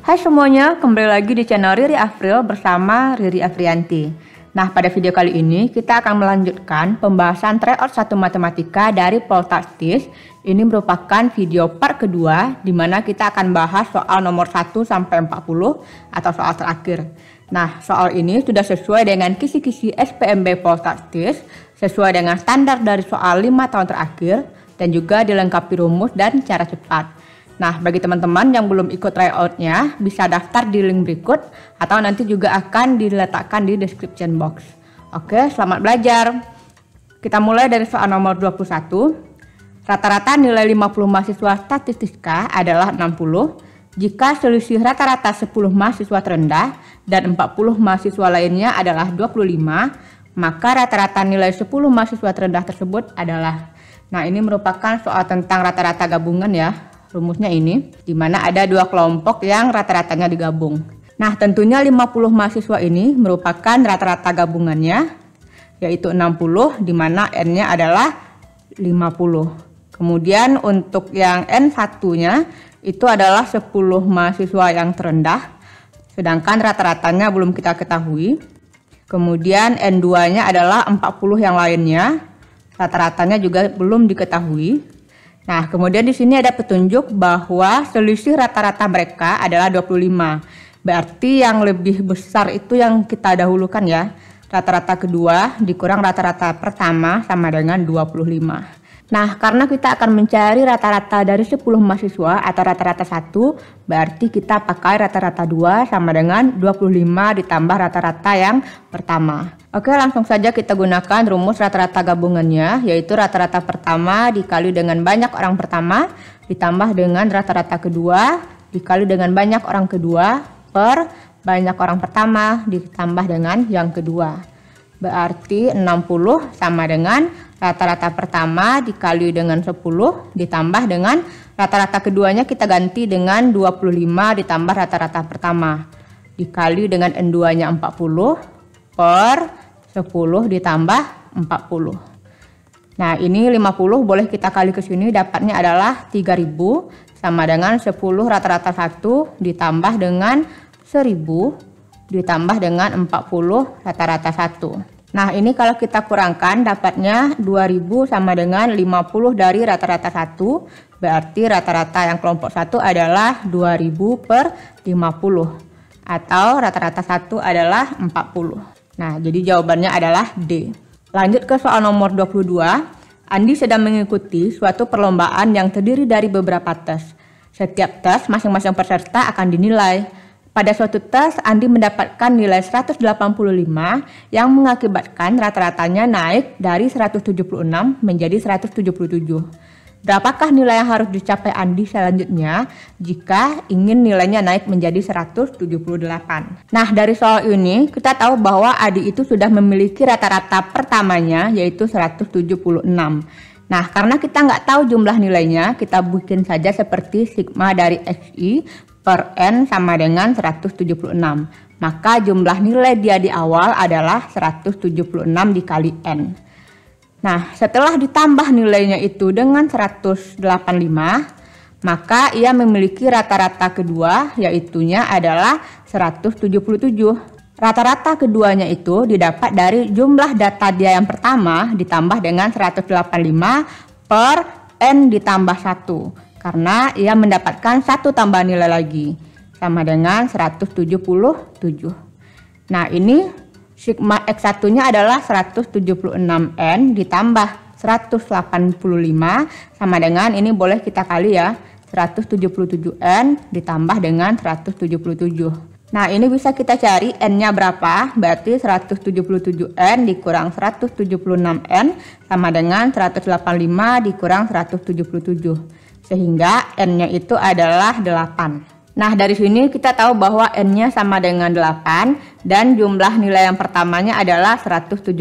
Hai semuanya, kembali lagi di channel Riri Afril bersama Riri Afrianti. Nah, pada video kali ini kita akan melanjutkan pembahasan tryout 1 matematika dari Poltekkes. Ini merupakan video part kedua di mana kita akan bahas soal nomor 1 sampai 40 atau soal terakhir. Nah, soal ini sudah sesuai dengan kisi-kisi SPMB Poltekkes, sesuai dengan standar dari soal 5 tahun terakhir, dan juga dilengkapi rumus dan cara cepat. Nah, bagi teman-teman yang belum ikut tryoutnya, bisa daftar di link berikut atau nanti juga akan diletakkan di description box. Oke, selamat belajar. Kita mulai dari soal nomor 21. Rata-rata nilai 50 mahasiswa statistika adalah 60. Jika selisih rata-rata 10 mahasiswa terendah dan 40 mahasiswa lainnya adalah 25, maka rata-rata nilai 10 mahasiswa terendah tersebut adalah. Nah, ini merupakan soal tentang rata-rata gabungan ya. Rumusnya ini, di mana ada dua kelompok yang rata-ratanya digabung. Nah, tentunya 50 mahasiswa ini merupakan rata-rata gabungannya, yaitu 60, di mana N-nya adalah 50. Kemudian untuk yang N1-nya, itu adalah 10 mahasiswa yang terendah, sedangkan rata-ratanya belum kita ketahui. Kemudian N2-nya adalah 40 yang lainnya, rata-ratanya juga belum diketahui. Nah, kemudian di sini ada petunjuk bahwa selisih rata-rata mereka adalah 25. Berarti yang lebih besar itu yang kita dahulukan ya. Rata-rata kedua dikurang rata-rata pertama sama dengan 25. Nah, karena kita akan mencari rata-rata dari 10 mahasiswa atau rata-rata 1, berarti kita pakai rata-rata 2 sama dengan 25 ditambah rata-rata yang pertama. Oke, langsung saja kita gunakan rumus rata-rata gabungannya, yaitu rata-rata pertama dikali dengan banyak orang pertama, ditambah dengan rata-rata kedua, dikali dengan banyak orang kedua, per banyak orang pertama, ditambah dengan yang kedua. Berarti 60 sama dengan rata-rata pertama dikali dengan 10, ditambah dengan rata-rata keduanya kita ganti dengan 25 ditambah rata-rata pertama, dikali dengan N2-nya 40, per 10 ditambah 40. Nah, ini 50 boleh kita kali ke sini, dapatnya adalah 3000 sama dengan 10 rata-rata 1 ditambah dengan 1000 ditambah dengan 40 rata-rata 1. Nah, ini kalau kita kurangkan dapatnya 2000 sama dengan 50 dari rata-rata 1, berarti rata-rata yang kelompok 1 adalah 2000 per 50 atau rata-rata 1 adalah 40. Nah, jadi jawabannya adalah D. Lanjut ke soal nomor 22. Andi sedang mengikuti suatu perlombaan yang terdiri dari beberapa tes. Setiap tes masing-masing peserta akan dinilai. Pada suatu tes, Andi mendapatkan nilai 185 yang mengakibatkan rata-ratanya naik dari 176 menjadi 177. Berapakah nilai yang harus dicapai Andi selanjutnya jika ingin nilainya naik menjadi 178? Nah, dari soal ini kita tahu bahwa Adi itu sudah memiliki rata-rata pertamanya yaitu 176. Nah, karena kita nggak tahu jumlah nilainya, kita bikin saja seperti sigma dari XI per N sama dengan 176. Maka jumlah nilai dia di awal adalah 176 dikali N. Nah, setelah ditambah nilainya itu dengan 185, maka ia memiliki rata-rata kedua, yaitunya adalah 177. Rata-rata keduanya itu didapat dari jumlah data dia yang pertama ditambah dengan 185 per N ditambah 1. Karena ia mendapatkan satu tambahan nilai lagi, sama dengan 177. Nah, ini sigma X1-nya adalah 176N ditambah 185, sama dengan ini boleh kita kali ya, 177N ditambah dengan 177. Nah, ini bisa kita cari N-nya berapa, berarti 177N dikurang 176N sama dengan 185 dikurang 177. Sehingga N-nya itu adalah 8. Nah, dari sini kita tahu bahwa N-nya sama dengan 8 dan jumlah nilai yang pertamanya adalah 176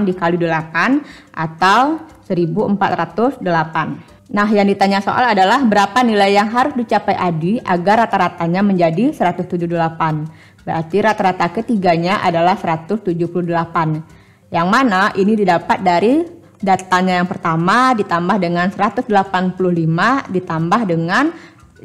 dikali 8 atau 1408. Nah, yang ditanya soal adalah berapa nilai yang harus dicapai Adi agar rata-ratanya menjadi 178. Berarti rata-rata ketiganya adalah 178. Yang mana ini didapat dari datanya yang pertama ditambah dengan 185 ditambah dengan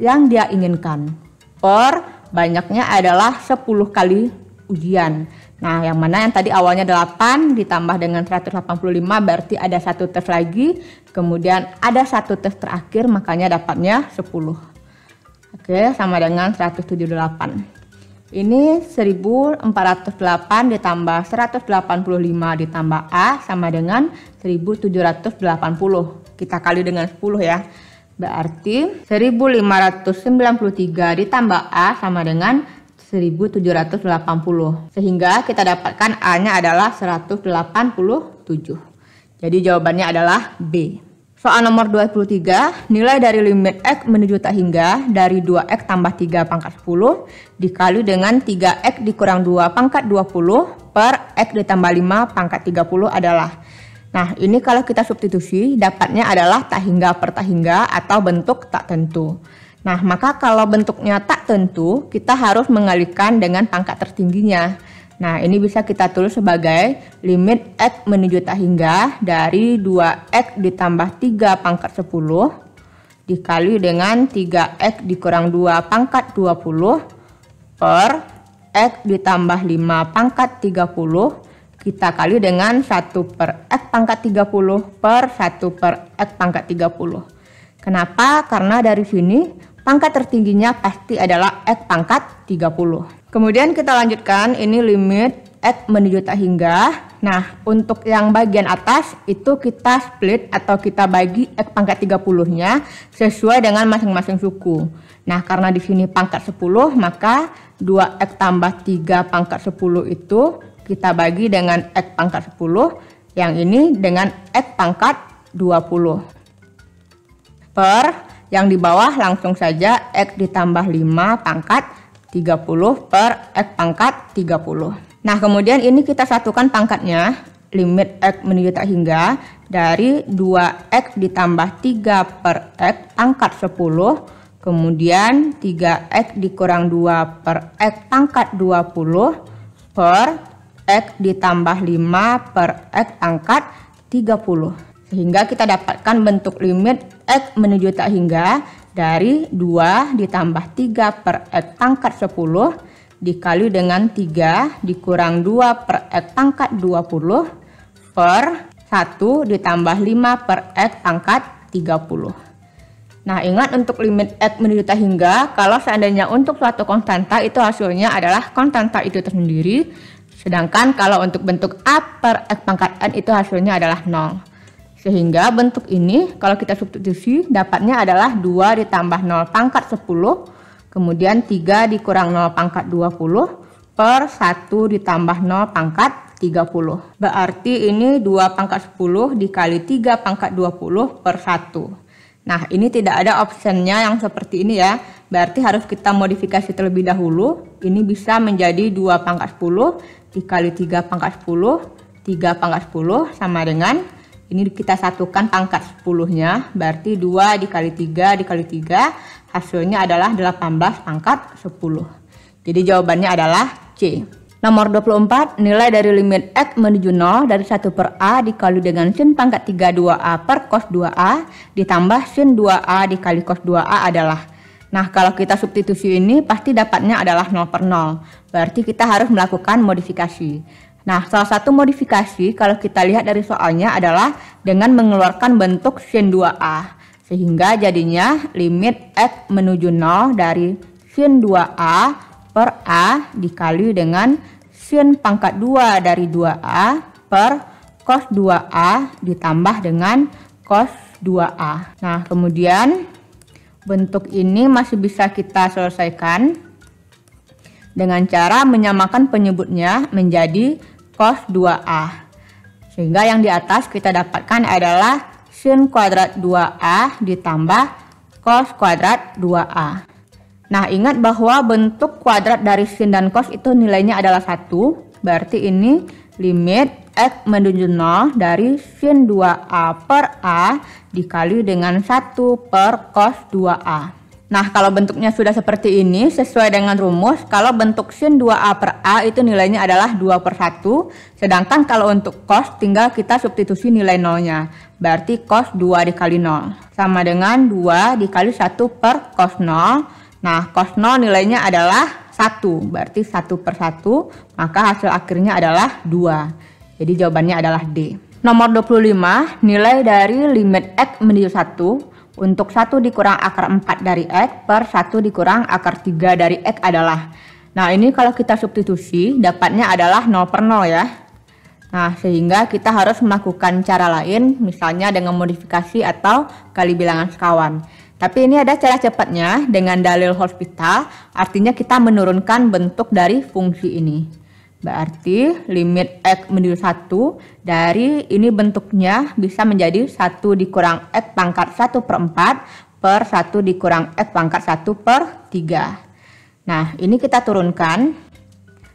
yang dia inginkan per banyaknya adalah 10 kali ujian. Nah, yang mana yang tadi awalnya 8 ditambah dengan 185 berarti ada 1 tes lagi, kemudian ada 1 tes terakhir, makanya dapatnya 10. Oke, sama dengan 178. Ini 1408 ditambah 185 ditambah A sama dengan 1780. Kita kali dengan 10 ya. Berarti 1593 ditambah A sama dengan 1780. Sehingga kita dapatkan A-nya adalah 187. Jadi jawabannya adalah B. Soal nomor 23, nilai dari limit X menuju tak hingga dari 2X tambah 3 pangkat 10 dikali dengan 3X dikurang 2 pangkat 20 per X ditambah 5 pangkat 30 adalah. Nah, ini kalau kita substitusi dapatnya adalah tak hingga per tak hingga atau bentuk tak tentu. Nah, maka kalau bentuknya tak tentu, kita harus mengalihkan dengan pangkat tertingginya. Nah, ini bisa kita tulis sebagai limit X menuju tak hingga dari 2X ditambah 3 pangkat 10 dikali dengan 3X dikurang 2 pangkat 20 per X ditambah 5 pangkat 30 kita kali dengan 1 per X pangkat 30 per 1 per X pangkat 30. Kenapa? Karena dari sini pangkat tertingginya pasti adalah X pangkat 30. Kemudian kita lanjutkan, ini limit X menuju tak hingga. Nah, untuk yang bagian atas itu kita split atau kita bagi X pangkat 30-nya sesuai dengan masing-masing suku. Nah, karena di sini pangkat 10, maka 2X tambah 3 pangkat 10 itu kita bagi dengan X pangkat 10, yang ini dengan X pangkat 20. Per yang di bawah langsung saja X ditambah 5 pangkat 30 per X pangkat 30. Nah, kemudian ini kita satukan pangkatnya, limit X menuju tak hingga dari 2X ditambah 3 per X pangkat 10, kemudian 3X dikurang 2 per X pangkat 20 per X ditambah 5 per X pangkat 30. Sehingga kita dapatkan bentuk limit X menuju tak hingga dari 2 ditambah 3 per X pangkat 10 dikali dengan 3 dikurang 2 per X pangkat 20 per 1 ditambah 5 per X pangkat 30. Nah, ingat untuk limit X menuju tak hingga, kalau seandainya untuk suatu konstanta itu hasilnya adalah konstanta itu tersendiri. Sedangkan kalau untuk bentuk A per X pangkat N itu hasilnya adalah 0. Sehingga bentuk ini kalau kita substitusi dapatnya adalah 2 ditambah 0 pangkat 10, kemudian 3 dikurang 0 pangkat 20 per 1 ditambah 0 pangkat 30. Berarti ini 2 pangkat 10 dikali 3 pangkat 20 per 1. Nah, ini tidak ada optionnya yang seperti ini ya. Berarti harus kita modifikasi terlebih dahulu. Ini bisa menjadi 2 pangkat 10 dikali 3 pangkat 10, 3 pangkat 10 sama dengan ini kita satukan pangkat 10-nya, berarti 2 dikali 3 dikali 3, hasilnya adalah 18 pangkat 10. Jadi jawabannya adalah C. Nomor 24, nilai dari limit X menuju 0 dari 1 per A dikali dengan sin pangkat 3 2A per cos 2A ditambah sin 2A dikali cos 2A adalah. Nah, kalau kita substitusi ini pasti dapatnya adalah 0 per 0. Berarti kita harus melakukan modifikasi. Nah, salah satu modifikasi kalau kita lihat dari soalnya adalah dengan mengeluarkan bentuk sin 2A. Sehingga jadinya limit X menuju 0 dari sin 2A per A dikali dengan sin pangkat 2 dari 2A per cos 2A ditambah dengan cos 2A. Nah, kemudian bentuk ini masih bisa kita selesaikan dengan cara menyamakan penyebutnya menjadi cos 2A. Sehingga yang di atas kita dapatkan adalah sin kuadrat 2A ditambah cos kuadrat 2A. Nah, ingat bahwa bentuk kuadrat dari sin dan cos itu nilainya adalah 1. Berarti ini limit X menuju 0 dari sin 2A per A dikali dengan 1 per cos 2A. Nah, kalau bentuknya sudah seperti ini, sesuai dengan rumus, kalau bentuk sin 2A per A itu nilainya adalah 2 per 1. Sedangkan kalau untuk cos, tinggal kita substitusi nilai nolnya. Berarti cos 2 dikali 0. Sama dengan 2 dikali 1 per cos 0. Nah, cos 0 nilainya adalah 1, berarti 1/1, maka hasil akhirnya adalah 2. Jadi jawabannya adalah D. Nomor 25, nilai dari limit X menuju 1 untuk 1 dikurang akar 4 dari X per 1 dikurang akar 3 dari X adalah. Nah, ini kalau kita substitusi, dapatnya adalah 0/0 ya. Nah, sehingga kita harus melakukan cara lain, misalnya dengan modifikasi atau kali bilangan sekawan. Tapi ini ada cara cepatnya dengan dalil hospital, artinya kita menurunkan bentuk dari fungsi ini. Berarti limit X menuju 1 dari ini bentuknya bisa menjadi 1 dikurang X pangkat 1/4 per 1 dikurang X pangkat 1/3. Nah, ini kita turunkan.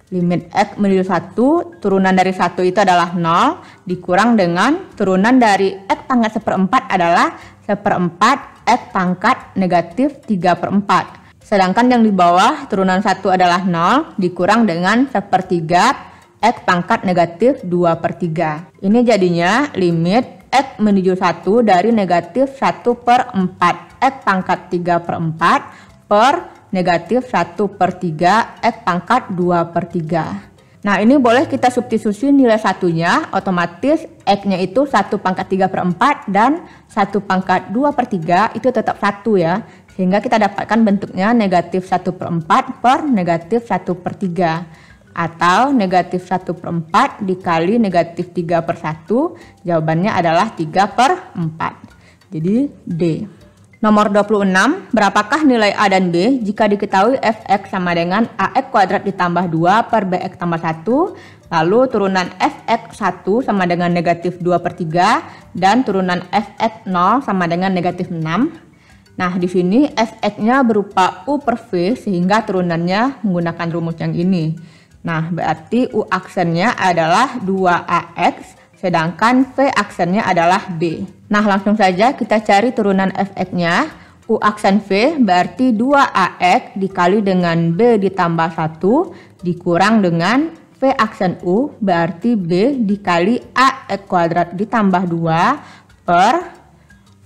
Limit X menuju 1, turunan dari 1 itu adalah 0, dikurang dengan turunan dari X pangkat 1/4 adalah 1/4 X pangkat negatif 3/4. Sedangkan yang di bawah turunan 1 adalah 0, dikurang dengan 1/3 X pangkat negatif 2/3. Ini jadinya limit X menuju 1 dari negatif 1/4 X pangkat 3/4 per negatif 1/3 X pangkat 2/3. Nah, ini boleh kita substitusi nilai satunya, otomatis X-nya itu 1 pangkat 3/4 dan 1 pangkat 2/3 itu tetap 1 ya. Sehingga kita dapatkan bentuknya negatif 1/4 per negatif 1/3. Atau negatif 1/4 dikali negatif 3/1, jawabannya adalah 3/4. Jadi D. Nomor 26, berapakah nilai A dan B jika diketahui fx sama dengan ax kuadrat ditambah 2 per bx tambah 1, lalu turunan fx1 sama dengan negatif 2/3 dan turunan fx0 sama dengan negatif 6. Nah, di sini fx-nya berupa u per v sehingga turunannya menggunakan rumus yang ini. Nah, berarti u aksennya adalah 2ax sedangkan v aksennya adalah b. Nah, langsung saja kita cari turunan fx-nya. U aksen v berarti 2ax dikali dengan b ditambah 1 dikurang dengan v aksen u berarti b dikali ax kuadrat ditambah 2 per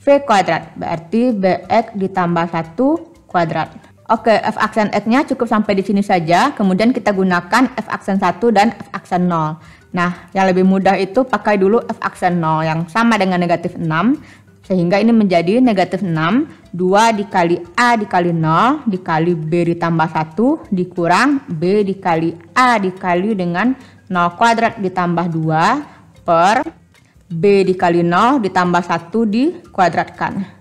v kuadrat berarti bx ditambah 1 kuadrat. Oke, f aksen x-nya cukup sampai di sini saja. Kemudian kita gunakan f aksen 1 dan f aksen 0. Nah, yang lebih mudah itu pakai dulu f aksen 0 yang sama dengan negatif 6. Sehingga ini menjadi negatif 6, 2 dikali A dikali 0 dikali B ditambah 1 dikurang B dikali A dikali dengan 0 kuadrat ditambah 2 per B dikali 0 ditambah 1 dikuadratkan.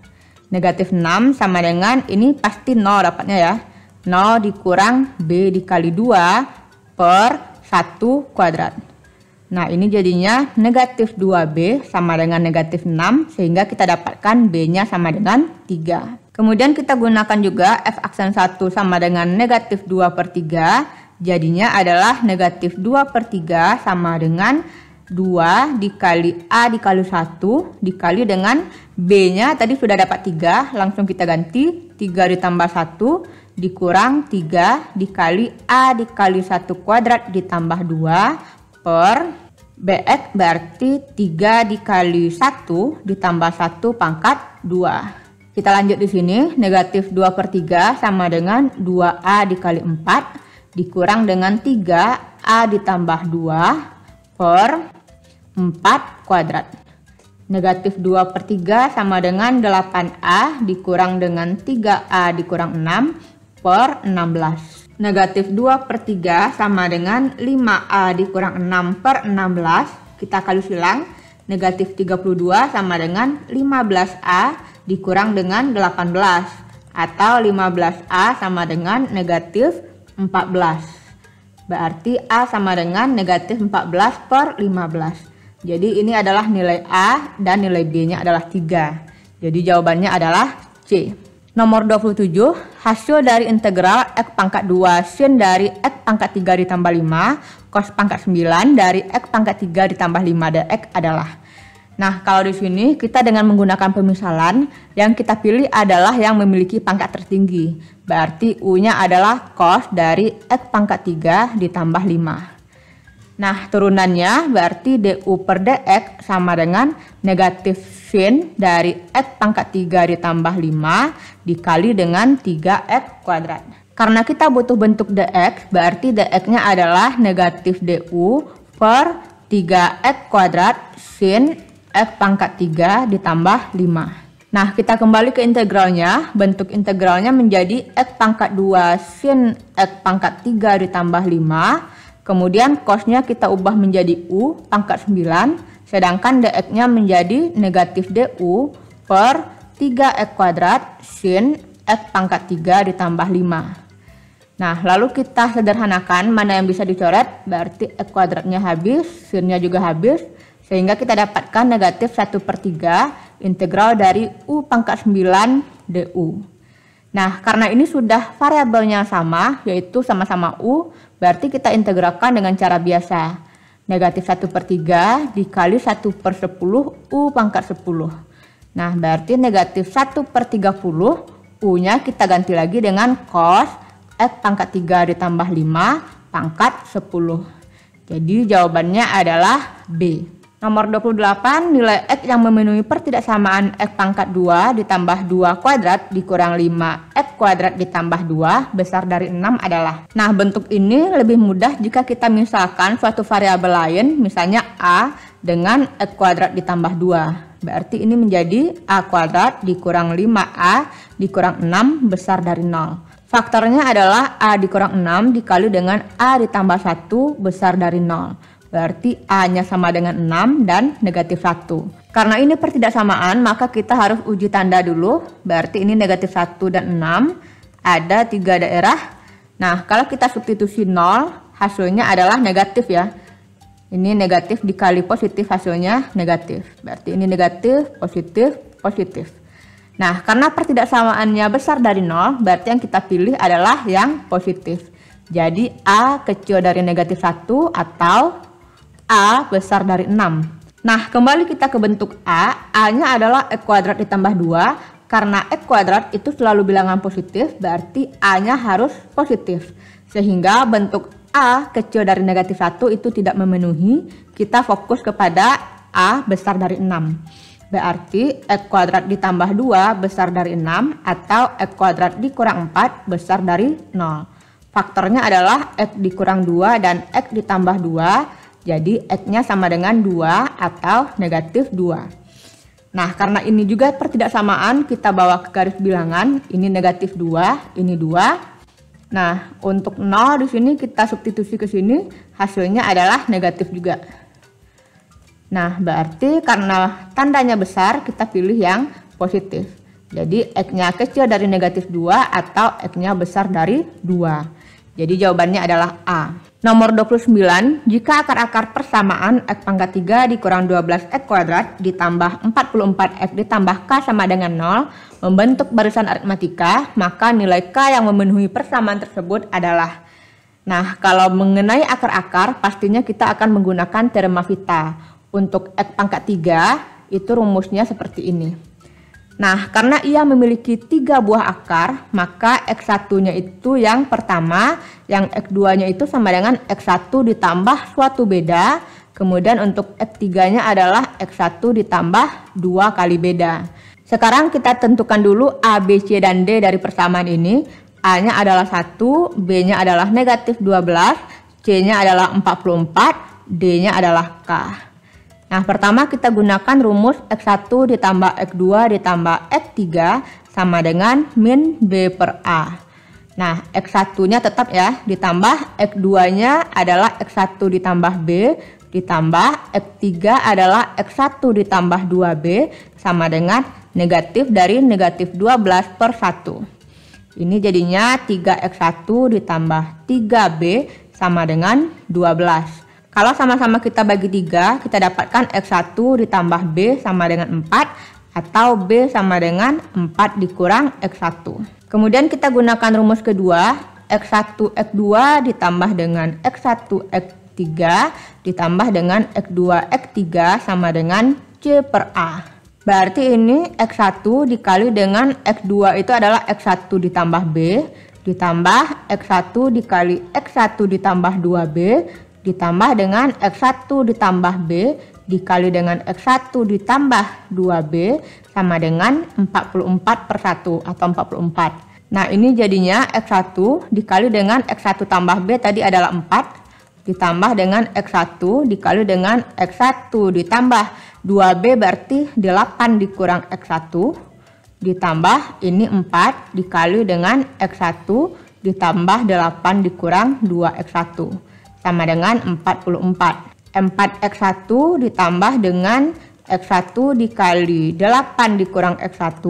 Negatif 6 sama dengan ini pasti 0 dapatnya ya. 0 dikurang B dikali 2 per 1 kuadrat. Nah, ini jadinya negatif 2B sama dengan negatif 6, sehingga kita dapatkan B-nya sama dengan 3. Kemudian kita gunakan juga F aksen 1 sama dengan negatif 2/3, jadinya adalah negatif 2/3 sama dengan 2 dikali A dikali 1 dikali dengan B-nya tadi sudah dapat 3, langsung kita ganti 3 ditambah 1 dikurang 3 dikali A dikali 1 kuadrat ditambah 2 per Bx berarti 3 dikali 1 ditambah 1 pangkat 2. Kita lanjut di sini, negatif 2/3 sama dengan 2A dikali 4 dikurang dengan 3A ditambah 2 per 4 kuadrat. Negatif 2/3 sama dengan 8A dikurang dengan 3A dikurang 6 per 16. Negatif 2/3 sama dengan 5A dikurang 6 per 16. Kita kali silang. Negatif 32 sama dengan 15A dikurang dengan 18. Atau 15A sama dengan negatif 14. Berarti A sama dengan negatif 14 per 15. Jadi ini adalah nilai A dan nilai B-nya adalah 3. Jadi jawabannya adalah C. Nomor 27, hasil dari integral X pangkat 2 sin dari X pangkat 3 ditambah 5 cos pangkat 9 dari X pangkat 3 ditambah 5 dx adalah. Nah, kalau di sini kita dengan menggunakan pemisalan, yang kita pilih adalah yang memiliki pangkat tertinggi. Berarti U-nya adalah cos dari X pangkat 3 ditambah 5. Nah, turunannya berarti du per dx sama dengan negatif sin dari X pangkat 3 ditambah 5 dikali dengan 3x kuadrat. Karena kita butuh bentuk dx, berarti dx-nya adalah negatif du per 3x kuadrat sin x pangkat 3 ditambah 5. Nah, kita kembali ke integralnya. Bentuk integralnya menjadi x pangkat 2 sin x pangkat 3 ditambah 5. Kemudian cosnya kita ubah menjadi u pangkat 9. Sedangkan dx-nya menjadi negatif du per 3x kuadrat sin x pangkat 3 ditambah 5. Nah, lalu kita sederhanakan mana yang bisa dicoret, berarti x kuadratnya habis, sinnya juga habis, sehingga kita dapatkan negatif 1/3 integral dari u pangkat 9 du. Nah, karena ini sudah variabelnya sama, yaitu sama-sama u, berarti kita integralkan dengan cara biasa. Negatif 1/3 dikali 1/10 u pangkat 10. Nah, berarti negatif 1/30, u-nya kita ganti lagi dengan cos x pangkat 3 ditambah 5 pangkat 10. Jadi jawabannya adalah B. Nomor 28, nilai x yang memenuhi pertidaksamaan x pangkat 2 ditambah 2 kuadrat dikurang 5x kuadrat ditambah 2 besar dari 6 adalah. Nah, bentuk ini lebih mudah jika kita misalkan suatu variabel lain, misalnya a dengan x kuadrat ditambah 2. Berarti ini menjadi a kuadrat dikurang 5a dikurang 6 besar dari 0. Faktornya adalah a dikurang 6 dikali dengan a ditambah 1 besar dari 0. Berarti a-nya sama dengan 6 dan negatif 1. Karena ini pertidaksamaan, maka kita harus uji tanda dulu. Berarti ini negatif 1 dan 6. Ada 3 daerah. Nah, kalau kita substitusi 0, hasilnya adalah negatif ya. Ini negatif dikali positif, hasilnya negatif. Berarti ini negatif, positif, positif. Nah, karena pertidaksamaannya besar dari 0, berarti yang kita pilih adalah yang positif. Jadi A kecil dari negatif 1 atau A besar dari 6. Nah, kembali kita ke bentuk A. A-nya adalah x kuadrat ditambah 2. Karena x kuadrat itu selalu bilangan positif, berarti A-nya harus positif. Sehingga bentuk A kecil dari negatif 1 itu tidak memenuhi. Kita fokus kepada A besar dari 6. Berarti x kuadrat ditambah 2 besar dari 6 atau x kuadrat dikurang 4 besar dari 0. Faktornya adalah x dikurang 2 dan x ditambah 2. Jadi x-nya sama dengan 2 atau negatif 2. Nah, karena ini juga pertidaksamaan, kita bawa ke garis bilangan. Ini negatif 2, ini 2. Nah, untuk 0 di sini kita substitusi ke sini, hasilnya adalah negatif juga. Nah, berarti karena tandanya besar, kita pilih yang positif. Jadi, x-nya kecil dari negatif 2 atau x-nya besar dari 2. Jadi, jawabannya adalah A. Nomor 29, jika akar-akar persamaan x pangkat 3 dikurang 12x kuadrat ditambah 44x ditambah k sama dengan 0 membentuk barisan aritmatika, maka nilai k yang memenuhi persamaan tersebut adalah. Nah, kalau mengenai akar-akar, pastinya kita akan menggunakan teorema Vita. Untuk x pangkat 3 itu rumusnya seperti ini. Nah, karena ia memiliki 3 buah akar, maka x1-nya itu yang pertama, yang x2-nya itu sama dengan x1 ditambah suatu beda. Kemudian untuk x3-nya adalah x1 ditambah 2 kali beda. Sekarang kita tentukan dulu A, B, C, dan D dari persamaan ini. A-nya adalah 1, B-nya adalah negatif 12, C-nya adalah 44, D-nya adalah K. Nah, pertama kita gunakan rumus x1 ditambah x2 ditambah x3 sama dengan min B per A. Nah, x1-nya tetap ya, ditambah x2-nya adalah x1 ditambah B, ditambah x3 adalah x1 ditambah 2B sama dengan negatif dari negatif 12 per 1. Ini jadinya 3x1 ditambah 3B sama dengan 12. Kalau sama-sama kita bagi 3, kita dapatkan x1 ditambah b sama dengan 4 atau b sama dengan 4 dikurang x1. Kemudian kita gunakan rumus kedua, x1 x2 ditambah dengan x1 x3 ditambah dengan x2 x3 sama dengan c per a. Berarti ini x1 dikali dengan x2 itu adalah x1 ditambah b ditambah x1 dikali x1 ditambah 2b ditambah dengan x1 ditambah b dikali dengan x1 ditambah 2b sama dengan 44 per 1 atau 44. Nah, ini jadinya X1 dikali dengan X1 tambah B tadi adalah 4, ditambah dengan X1 dikali dengan X1 ditambah 2B berarti 8 dikurang X1, ditambah ini 4 dikali dengan X1 ditambah 8 dikurang 2X1 sama dengan 44. 4X1 ditambah dengan X1 dikali 8 dikurang X1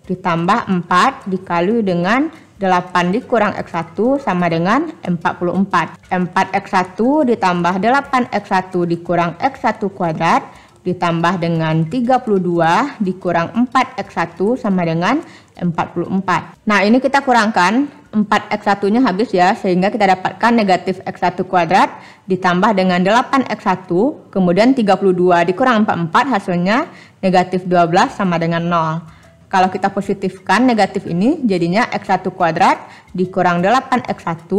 ditambah 4 dikali dengan 8 dikurang X1 sama dengan 44. 4X1 ditambah 8X1 dikurang X1 kuadrat ditambah dengan 32 dikurang 4X1 sama dengan 44. Nah, ini kita kurangkan 4X1 nya habis ya, sehingga kita dapatkan negatif X1 kuadrat ditambah dengan 8X1 kemudian 32 dikurang 44 hasilnya negatif 12 sama dengan 0. Kalau kita positifkan negatif ini jadinya X1 kuadrat dikurang 8X1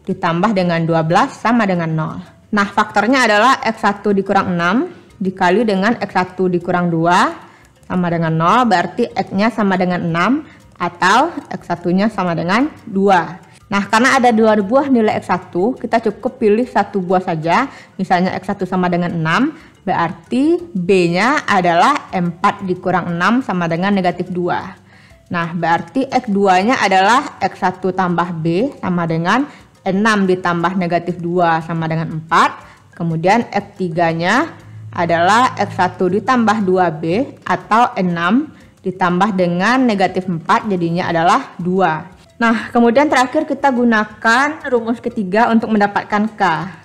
ditambah dengan 12 sama dengan 0. Nah, faktornya adalah X1 dikurang 6 dikali dengan X1 dikurang 2 sama dengan 0, berarti X-nya sama dengan 6 atau X1-nya sama dengan 2. Nah, karena ada 2 buah nilai X1, kita cukup pilih 1 buah saja, misalnya X1 sama dengan 6, berarti B-nya adalah 4 dikurang 6 sama dengan negatif 2. Nah, berarti X2-nya adalah X1 tambah B sama dengan 6 ditambah negatif 2 sama dengan 4, kemudian X3-nya adalah X1 ditambah 2B atau 6 ditambah dengan negatif 4 jadinya adalah 2. Nah, kemudian terakhir kita gunakan rumus ketiga untuk mendapatkan K,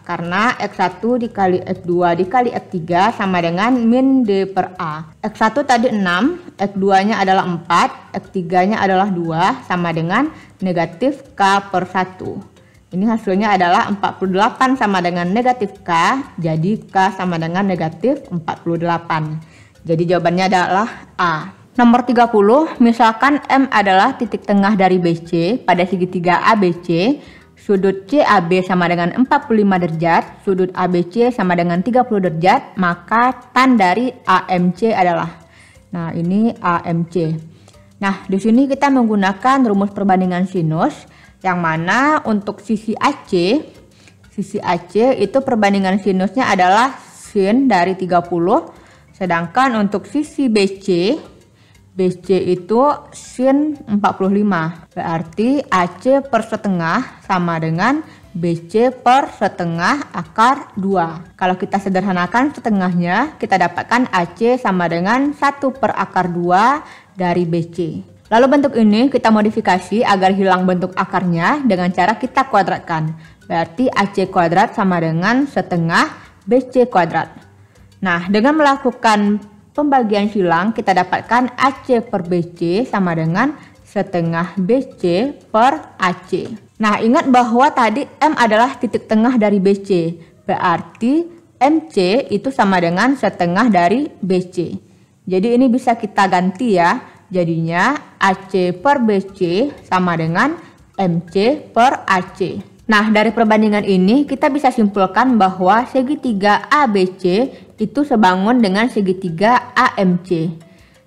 karena X1 dikali X2 dikali X3 sama dengan min D per A. X1 tadi 6, X2-nya adalah 4, X3-nya adalah 2 sama dengan negatif K per 1. Ini hasilnya adalah 48 sama dengan negatif K, jadi K sama dengan negatif 48. Jadi jawabannya adalah A. Nomor 30, misalkan M adalah titik tengah dari BC pada segitiga ABC, sudut CAB sama dengan 45 derajat, sudut ABC sama dengan 30 derajat, maka tan dari AMC adalah. Nah, ini AMC. Nah, di sini kita menggunakan rumus perbandingan sinus, yang mana untuk sisi AC itu perbandingan sinusnya adalah sin dari 30, sedangkan untuk sisi BC itu sin 45, berarti AC per setengah sama dengan BC per setengah akar 2. Kalau kita sederhanakan setengahnya, kita dapatkan AC sama dengan 1 per akar 2 dari BC. Lalu bentuk ini kita modifikasi agar hilang bentuk akarnya dengan cara kita kuadratkan. Berarti AC kuadrat sama dengan setengah BC kuadrat. Nah, dengan melakukan pembagian silang kita dapatkan AC per BC sama dengan setengah BC per AC. Nah, ingat bahwa tadi M adalah titik tengah dari BC. Berarti MC itu sama dengan setengah dari BC. Jadi ini bisa kita ganti ya. Jadinya AC per BC sama dengan MC per AC. Nah, dari perbandingan ini kita bisa simpulkan bahwa segitiga ABC itu sebangun dengan segitiga AMC.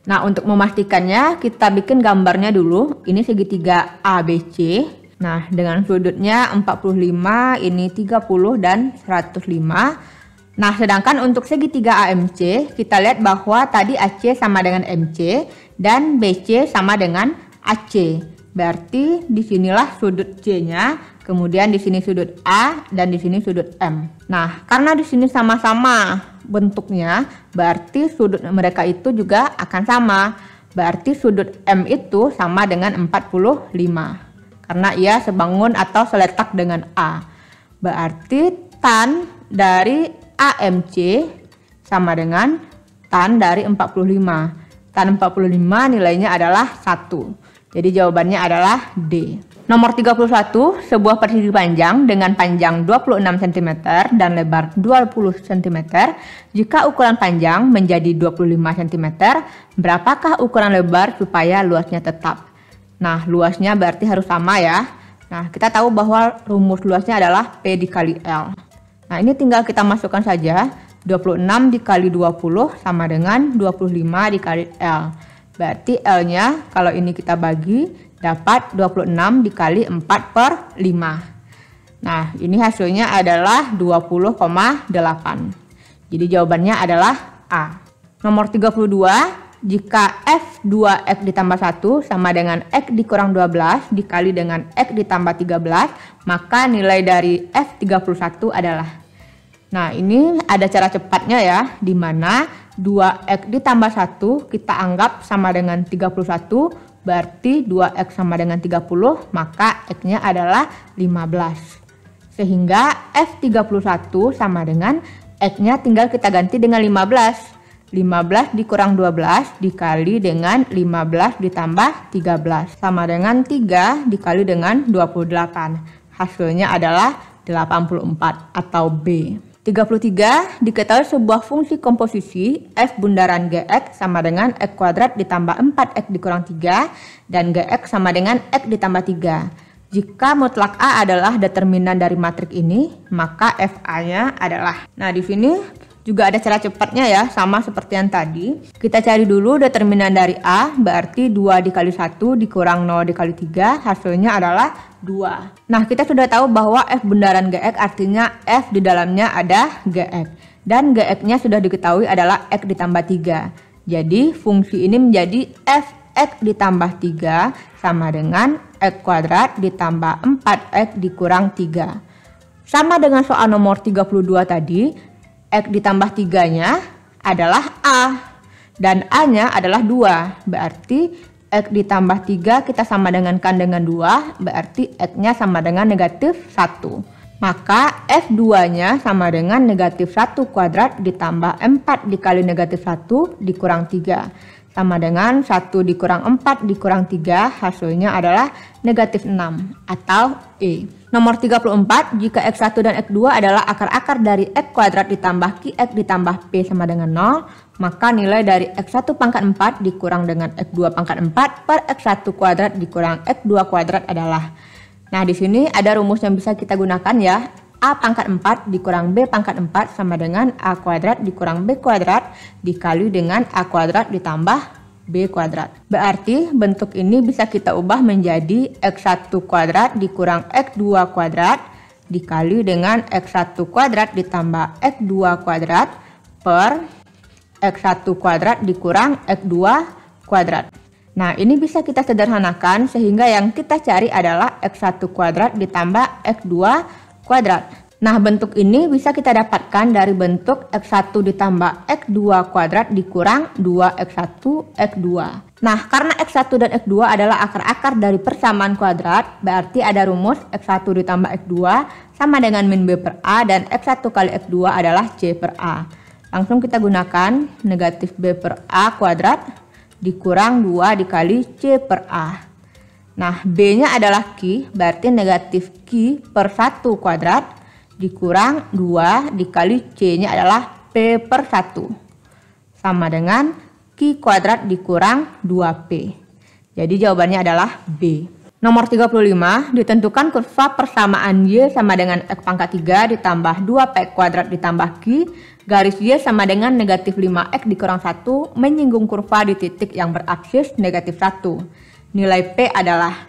Nah, untuk memastikannya kita bikin gambarnya dulu. Ini segitiga ABC. Nah, dengan sudutnya 45, ini 30 dan 105. Nah, sedangkan untuk segitiga AMC, kita lihat bahwa tadi AC sama dengan MC dan BC sama dengan AC. Berarti disinilah sudut C-nya, kemudian di sini sudut A dan di sini sudut M. Nah, karena di sini sama-sama bentuknya, berarti sudut mereka itu juga akan sama. Berarti sudut M itu sama dengan 45. Karena ia sebangun atau seletak dengan A. Berarti tan dari AMC sama dengan tan dari 45. Tan 45 nilainya adalah 1. Jadi jawabannya adalah D. Nomor 31, sebuah persegi panjang dengan panjang 26 cm dan lebar 20 cm. Jika ukuran panjang menjadi 25 cm, berapakah ukuran lebar supaya luasnya tetap? Nah, luasnya berarti harus sama ya. Nah, kita tahu bahwa rumus luasnya adalah P dikali L. Nah, ini tinggal kita masukkan saja. 26 dikali 20 sama dengan 25 dikali L. Berarti L-nya kalau ini kita bagi dapat 26 dikali 4/5. Nah, ini hasilnya adalah 20,8. Jadi jawabannya adalah A. Nomor 32, jika F2X ditambah 1 sama dengan X dikurang 12 dikali dengan X ditambah 13, maka nilai dari F31 adalah. Nah, ini ada cara cepatnya ya, di mana 2X ditambah 1 kita anggap sama dengan 31, berarti 2X sama dengan 30, maka X-nya adalah 15. Sehingga F31 sama dengan X-nya tinggal kita ganti dengan 15. 15 dikurang 12 dikali dengan 15 ditambah 13. Sama dengan 3 dikali dengan 28. Hasilnya adalah 84 atau B. 33, diketahui sebuah fungsi komposisi F bundaran Gx sama dengan X kuadrat ditambah 4X dikurang 3 dan Gx sama dengan X ditambah 3. Jika mutlak A adalah determinan dari matriks ini, maka FA-nya adalah. Nah, di sini juga ada cara cepatnya ya, sama seperti yang tadi. Kita cari dulu determinan dari A, berarti 2 dikali 1 dikurang 0 dikali 3, hasilnya adalah 2. Nah, kita sudah tahu bahwa F bundaran Gx artinya F di dalamnya ada Gx. Dan Gx-nya sudah diketahui adalah X ditambah 3. Jadi, fungsi ini menjadi Fx ditambah 3 sama dengan X kuadrat ditambah 4X dikurang 3. Sama dengan soal nomor 32 tadi, X ditambah 3-nya adalah A. Dan A-nya adalah 2. Berarti X ditambah 3 kita sama dengankan dengan 2. Berarti X-nya sama dengan negatif 1. Maka F2-nya sama dengan negatif 1 kuadrat ditambah 4 dikali negatif 1 dikurang 3. Sama dengan 1 dikurang 4 dikurang 3, hasilnya adalah negatif 6 atau E. Nomor 34, jika X1 dan X2 adalah akar-akar dari X kuadrat ditambah QX ditambah P sama dengan 0, maka nilai dari X1 pangkat 4 dikurang dengan X2 pangkat 4 per X1 kuadrat dikurang X2 kuadrat adalah. Nah, di sini ada rumus yang bisa kita gunakan ya. A pangkat 4 dikurang B pangkat 4 sama dengan A kuadrat dikurang B kuadrat dikali dengan A kuadrat ditambah B kuadrat. Berarti bentuk ini bisa kita ubah menjadi X1 kuadrat dikurang X2 kuadrat dikali dengan X1 kuadrat ditambah X2 kuadrat per X1 kuadrat dikurang X2 kuadrat. Nah, ini bisa kita sederhanakan sehingga yang kita cari adalah X1 kuadrat ditambah X2 kuadrat. Nah, bentuk ini bisa kita dapatkan dari bentuk X1 ditambah X2 kuadrat dikurang 2X1 X2. Nah, karena X1 dan X2 adalah akar-akar dari persamaan kuadrat, berarti ada rumus X1 ditambah X2 sama dengan min B per A dan X1 kali X2 adalah C per A. Langsung kita gunakan negatif B per A kuadrat dikurang 2 dikali C per A. Nah, B-nya adalah Q, berarti negatif Q per 1 kuadrat dikurang 2 dikali C-nya adalah P per 1. Sama dengan Q kuadrat dikurang 2P. Jadi jawabannya adalah B. Nomor 35, ditentukan kurva persamaan Y sama dengan X pangkat 3 ditambah 2P kuadrat ditambah Q, garis Y sama dengan negatif 5X dikurang 1 menyinggung kurva di titik yang beraksis negatif 1. Nilai P adalah.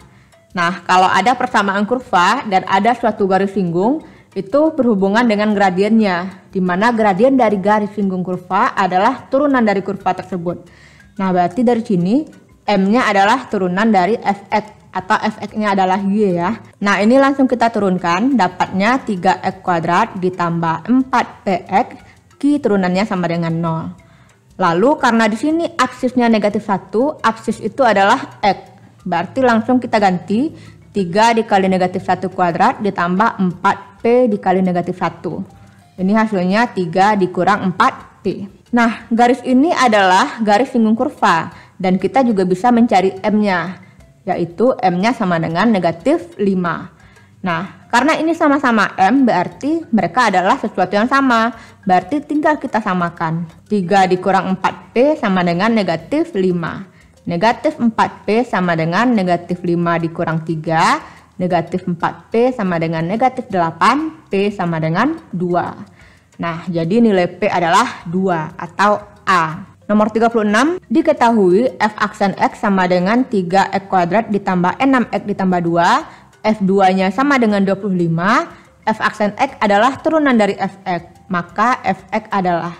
Nah, kalau ada persamaan kurva dan ada suatu garis singgung, itu berhubungan dengan gradiennya, di mana gradien dari garis singgung kurva adalah turunan dari kurva tersebut. Nah, berarti dari sini M-nya adalah turunan dari Fx atau Fx-nya adalah Y ya. Nah, ini langsung kita turunkan, dapatnya 3X kuadrat ditambah 4Px, Q turunannya sama dengan 0. Lalu karena di sini aksisnya negatif 1, aksis itu adalah X. Berarti langsung kita ganti 3 dikali negatif 1 kuadrat ditambah 4P dikali negatif 1. Ini hasilnya 3 dikurang 4P. Nah, garis ini adalah garis singgung kurva. Dan kita juga bisa mencari M-nya. Yaitu M-nya sama dengan negatif 5. Nah, karena ini sama-sama M berarti mereka adalah sesuatu yang sama. Berarti tinggal kita samakan. 3 dikurang 4P sama dengan negatif 5. Negatif 4P sama dengan negatif 5 dikurang 3. Negatif 4P sama dengan negatif 8. P sama dengan 2. Nah, jadi nilai P adalah 2 atau A. Nomor 36, diketahui f aksen X sama dengan 3x kuadrat ditambah 6x ditambah 2, f2-nya sama dengan 25, f aksen X adalah turunan dari fx, maka fx adalah.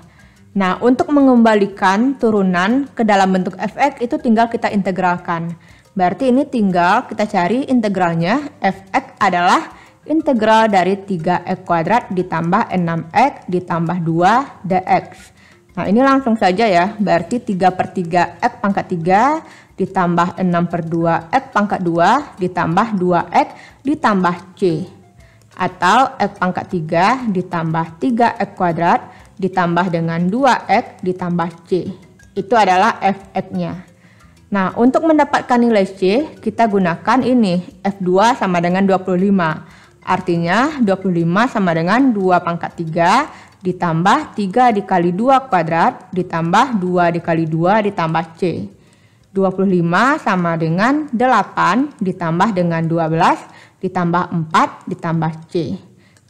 Nah, untuk mengembalikan turunan ke dalam bentuk fx itu tinggal kita integralkan. Berarti ini tinggal kita cari integralnya, fx adalah integral dari 3x kuadrat ditambah 6x ditambah 2 dx. Nah, ini langsung saja ya, berarti 3/3 x pangkat 3 ditambah 6/2 x pangkat 2 ditambah 2x ditambah c. Atau x pangkat 3 ditambah 3x kuadrat ditambah dengan 2x ditambah c. Itu adalah fx-nya. Nah, untuk mendapatkan nilai c, kita gunakan ini, f2 sama dengan 25. Artinya 25 sama dengan 2 pangkat 3 ditambah 3 dikali 2 kuadrat ditambah 2 dikali 2 ditambah C. 25 sama dengan 8 ditambah dengan 12 ditambah 4 ditambah C.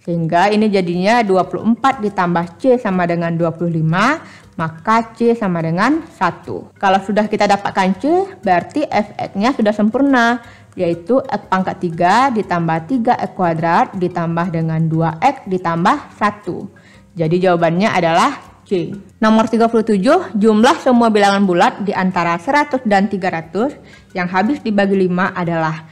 Sehingga ini jadinya 24 ditambah C sama dengan 25, maka C sama dengan 1. Kalau sudah kita dapatkan C, berarti fx-nya sudah sempurna, yaitu x pangkat 3 ditambah 3x kuadrat ditambah dengan 2x ditambah 1. Jadi jawabannya adalah C. Nomor 37, jumlah semua bilangan bulat di antara 100 dan 300 yang habis dibagi 5 adalah.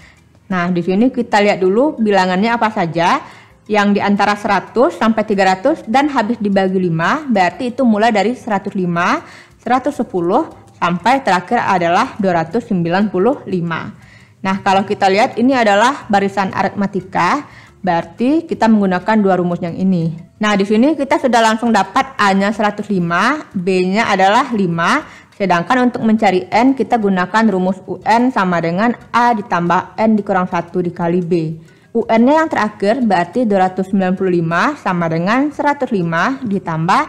Nah, di sini kita lihat dulu bilangannya apa saja. Yang di antara 100 sampai 300 dan habis dibagi 5, berarti itu mulai dari 105, 110 sampai terakhir adalah 295. Nah, kalau kita lihat ini adalah barisan aritmatika, berarti kita menggunakan dua rumus yang ini. Nah, di sini kita sudah langsung dapat A-nya 105, B-nya adalah 5. Sedangkan untuk mencari N, kita gunakan rumus UN sama dengan A ditambah N dikurang 1 dikali B. UN-nya yang terakhir berarti 295 sama dengan 105 ditambah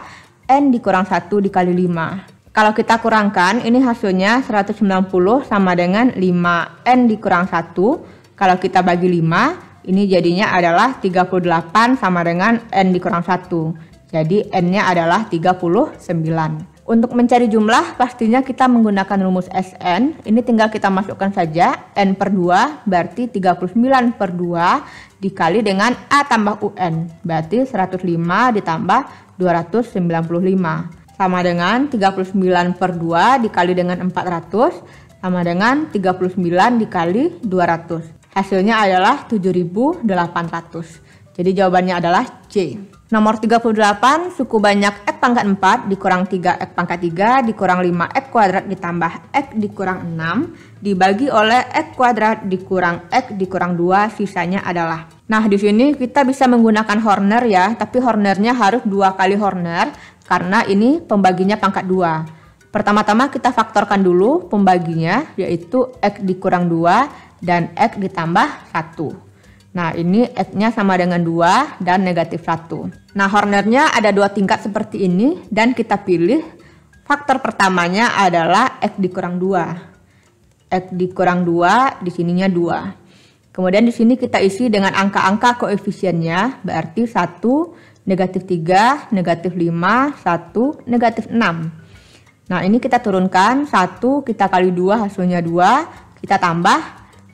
N dikurang 1 dikali 5. Kalau kita kurangkan, ini hasilnya 190 sama dengan 5N dikurang 1. Kalau kita bagi 5, ini jadinya adalah 38 sama dengan N dikurang 1. Jadi N-nya adalah 39. Untuk mencari jumlah, pastinya kita menggunakan rumus Sn. Ini tinggal kita masukkan saja. N/2 berarti 39/2 dikali dengan A tambah UN. Berarti 105 ditambah 295. Sama dengan 39/2 dikali dengan 400. Sama dengan 39 dikali 200. Hasilnya adalah 7.800. Jadi jawabannya adalah C. Nomor 38, suku banyak X pangkat 4 dikurang 3X pangkat 3 dikurang 5X kuadrat ditambah X dikurang 6 dibagi oleh X kuadrat dikurang X dikurang 2, sisanya adalah. Nah, di sini kita bisa menggunakan Horner ya, tapi Hornernya harus 2 kali Horner karena ini pembaginya pangkat 2. Pertama-tama kita faktorkan dulu pembaginya, yaitu X dikurang 2 dan X ditambah 1. Nah, ini X-nya sama dengan 2 dan negatif 1. Nah, Hornernya ada 2 tingkat seperti ini dan kita pilih faktor pertamanya adalah X dikurang 2. X dikurang 2, di sininya 2. Kemudian di sini kita isi dengan angka-angka koefisiennya, berarti 1, negatif 3, negatif 5, 1, negatif 6. Nah, ini kita turunkan, 1 kita kali 2 hasilnya 2, kita tambah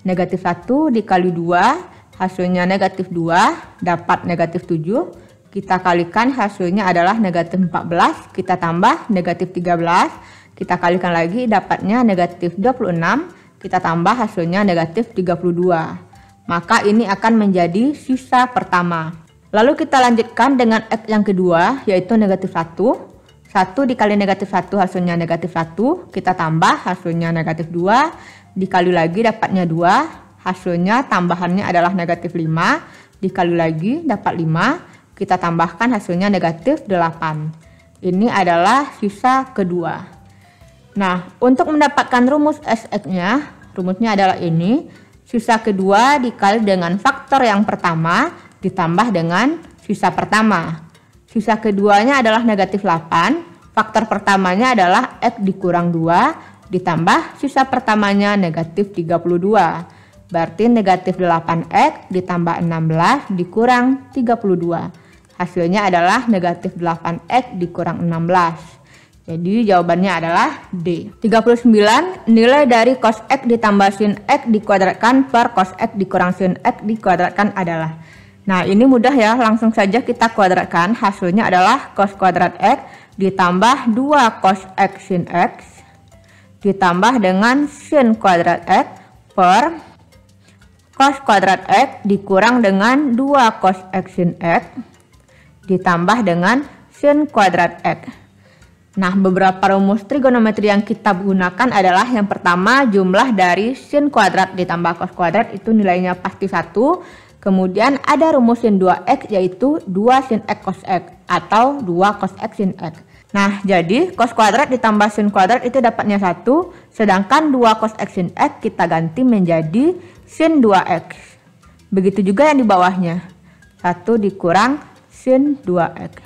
negatif 1 dikali 2, hasilnya negatif 2, dapat negatif 7. Kita kalikan hasilnya adalah negatif 14, kita tambah negatif 13. Kita kalikan lagi dapatnya negatif 26, kita tambah hasilnya negatif 32. Maka ini akan menjadi sisa pertama. Lalu kita lanjutkan dengan X yang kedua, yaitu negatif 1. 1 dikali negatif 1 hasilnya negatif 1, kita tambah hasilnya negatif 2. Dikali lagi dapatnya 2. Hasilnya tambahannya adalah negatif 5, dikali lagi dapat 5, kita tambahkan hasilnya negatif 8. Ini adalah sisa kedua. Nah, untuk mendapatkan rumus Sx-nya, rumusnya adalah ini, sisa kedua dikali dengan faktor yang pertama ditambah dengan sisa pertama. Sisa keduanya adalah negatif 8, faktor pertamanya adalah X dikurang 2, ditambah sisa pertamanya negatif 32. Berarti negatif 8X ditambah 16 dikurang 32. Hasilnya adalah negatif 8X dikurang 16. Jadi jawabannya adalah D. 39, nilai dari cos X ditambah sin X dikuadratkan per cos X dikurang sin X dikuadratkan adalah. Nah, ini mudah ya, langsung saja kita kuadratkan. Hasilnya adalah cos kuadrat X ditambah 2 cos X sin X ditambah dengan sin kuadrat X per cos kuadrat X dikurang dengan 2 cos X sin X ditambah dengan sin kuadrat X. Nah, beberapa rumus trigonometri yang kita gunakan adalah yang pertama, jumlah dari sin kuadrat ditambah cos kuadrat itu nilainya pasti 1. Kemudian ada rumus sin 2x yaitu 2 sin x cos x atau 2 cos x sin x. Nah, jadi cos kuadrat ditambah sin kuadrat itu dapatnya 1, sedangkan 2 cos x sin x kita ganti menjadi sin 2x. Begitu juga yang di bawahnya, 1 dikurang sin 2x.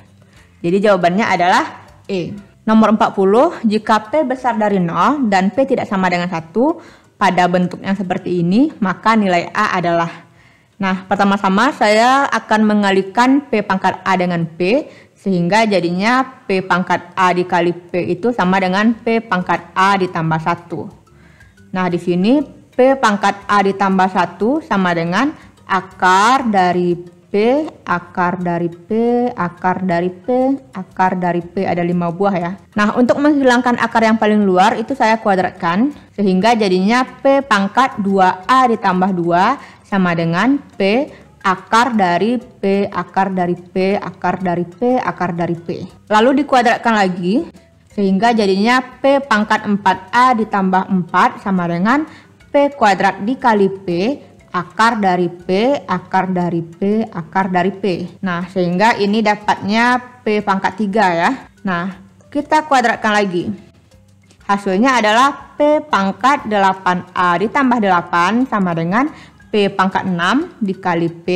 Jadi jawabannya adalah E. Nomor 40, jika P besar dari 0 dan P tidak sama dengan 1 pada bentuk yang seperti ini, maka nilai A adalah. Nah, pertama-tama saya akan mengalikan P pangkat A dengan P, sehingga jadinya P pangkat A dikali P itu sama dengan P pangkat A ditambah 1. Nah, di sini P pangkat A ditambah 1 sama dengan akar dari P, akar dari P, akar dari P, akar dari P, ada 5 buah ya. Nah, untuk menghilangkan akar yang paling luar itu saya kuadratkan, sehingga jadinya P pangkat 2A ditambah 2 sama dengan P akar dari P, akar dari P, akar dari P, akar dari P. Lalu dikuadratkan lagi, sehingga jadinya P pangkat 4A ditambah 4 sama dengan P kuadrat dikali P, akar dari P, akar dari P, akar dari P. Nah, sehingga ini dapatnya P pangkat 3 ya. Nah, kita kuadratkan lagi. Hasilnya adalah P pangkat 8A ditambah 8 sama dengan P pangkat 6 dikali P,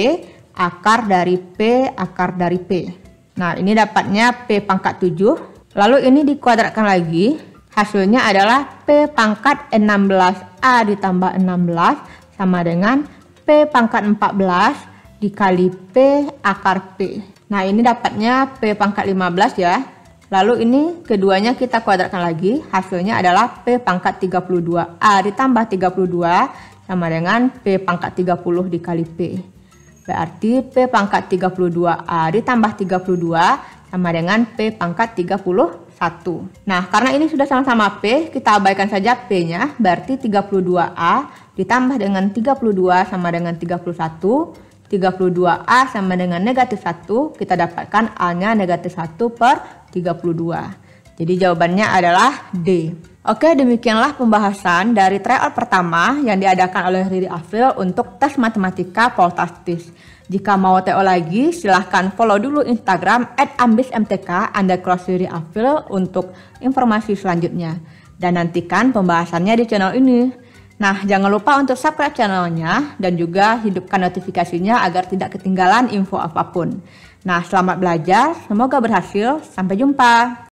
akar dari P, akar dari P. Nah, ini dapatnya P pangkat 7. Lalu ini dikuadratkan lagi. Hasilnya adalah P pangkat 16A ditambah 16 sama dengan P pangkat 14 dikali P akar P. Nah, ini dapatnya P pangkat 15 ya. Lalu ini keduanya kita kuadratkan lagi. Hasilnya adalah P pangkat 32A ditambah 32 sama dengan P pangkat 30 dikali P. Berarti P pangkat 32A ditambah 32 sama dengan P pangkat 31. Nah, karena ini sudah sama-sama P, kita abaikan saja P-nya. Berarti 32A ditambah dengan 32 sama dengan 31. 32A sama dengan negatif 1. Kita dapatkan A-nya negatif 1 per 32. Jadi jawabannya adalah D. Oke, demikianlah pembahasan dari tryout pertama yang diadakan oleh Riri Afril untuk tes matematika poltastis. Jika mau TO lagi, silahkan follow dulu Instagram @ambismtk_Riri untuk informasi selanjutnya. Dan nantikan pembahasannya di channel ini. Nah, jangan lupa untuk subscribe channelnya dan juga hidupkan notifikasinya agar tidak ketinggalan info apapun. Nah, selamat belajar, semoga berhasil, sampai jumpa.